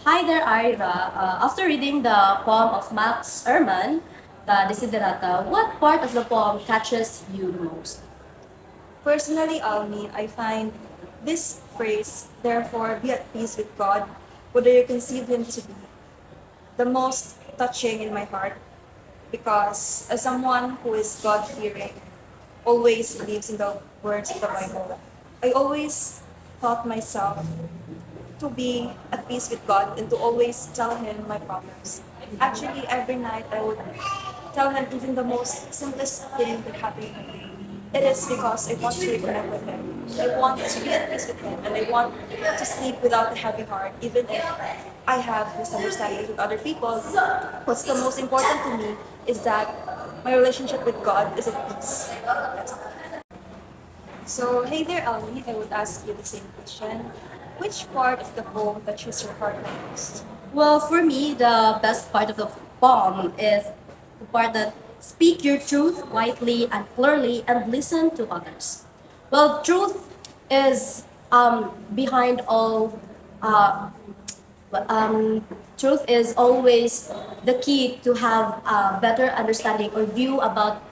Hi there, Ira. After reading the poem of Max Ehrmann, the Desiderata, what part of the poem catches you the most? Personally, Almi, I find this phrase, therefore be at peace with God, whether you conceive Him to be, the most touching in my heart because as someone who is God fearing, always believes in the words of the Bible, I always taught myself to be at peace with God and to always tell Him my problems. Actually, every night I would tell Him even the most simplest thing that happened in my day. It is because I want to reconnect with Him. I want to be at peace with Him and I want to sleep without a heavy heart, even if I have misunderstandings with other people. What's the most important to me is that my relationship with God is at peace. That's all. So, hey there, Ali. I would ask you the same question. Which part of the poem touches your heart the most? Well, for me, the best part of the poem is the part that speak your truth quietly and clearly and listen to others. Well, truth is behind all. Uh, Truth is always the key to have a better understanding or view about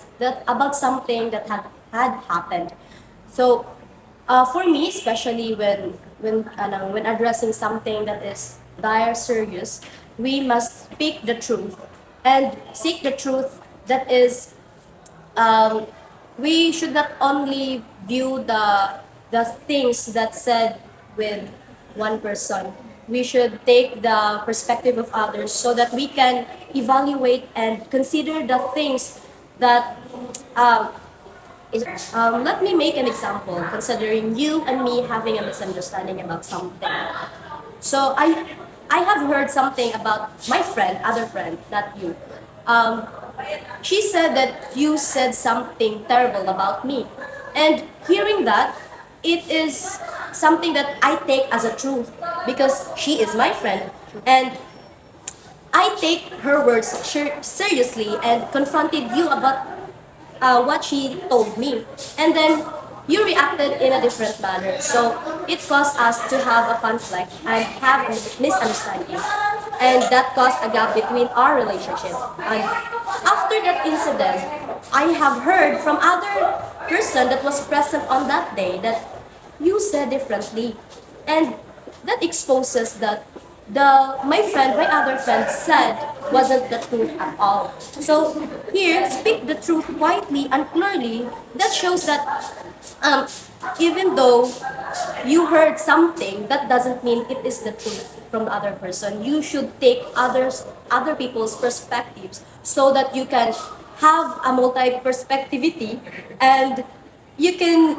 something that had happened. So, for me, especially when addressing something that is dire serious, we must speak the truth and seek the truth that is um, we should not only view the things that said with one person. We should take the perspective of others so that we can evaluate and consider the things that um, let me make an example considering you and me having a misunderstanding about something. So I have heard something about my friend, other friend, not you. Um, she said that you said something terrible about me. And hearing that, it is something that I take as a truth because she is my friend. And I take her words seriously and confronted you about what she told me. And then you reacted in a different manner. So it caused us to have a conflict and have a misunderstanding. And that caused a gap between our relationship. And after that incident, I have heard from other person that was present on that day that you said differently. And that exposes that my other friend said wasn't the truth at all. So here, speak the truth quietly and clearly. That shows that um, even though you heard something, that doesn't mean it is the truth from the other person. You should take other people's perspectives so that you can have a multi-perspectivity and you can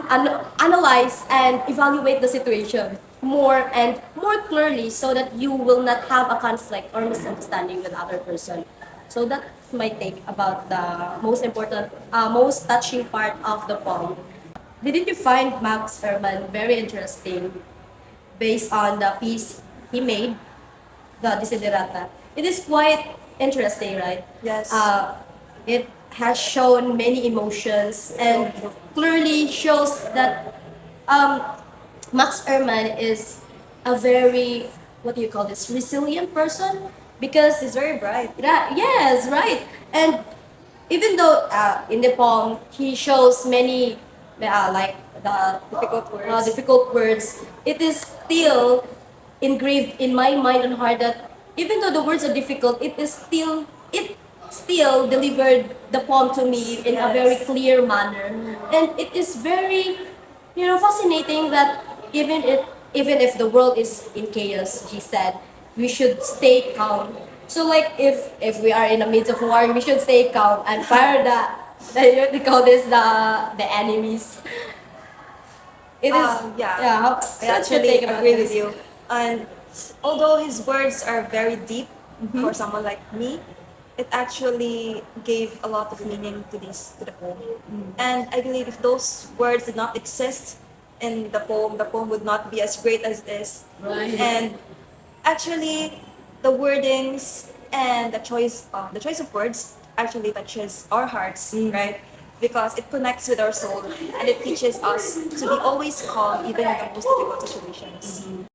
analyze and evaluate the situation more and more clearly so that you will not have a conflict or misunderstanding with other person. So that's my take about the most touching part of the poem. Didn't you find Max Ehrmann very interesting based on the piece he made, the Desiderata? It is quite interesting, right? Yes. It has shown many emotions and clearly shows that um, Max Ehrmann is a very, what do you call this, resilient person because He's very bright. yes, right. And even though in the poem he shows many like the difficult words, it is still engraved in my mind and heart that even though the words are difficult, it still delivered the poem to me in a very clear manner, and it is very fascinating that even if even if the world is in chaos, he said, we should stay calm. So like if we are in the midst of war, we should stay calm and fire they call this the enemies. It is Yeah, yeah. I What's your actually take about agree this? with you. And although his words are very deep for someone like me, it actually gave a lot of meaning to the poem. And I believe if those words did not exist in the poem would not be as great as it is. Right. And actually, the wordings and the choice of words actually touches our hearts, right? Because it connects with our soul and it teaches us to be always calm even in the most difficult situations.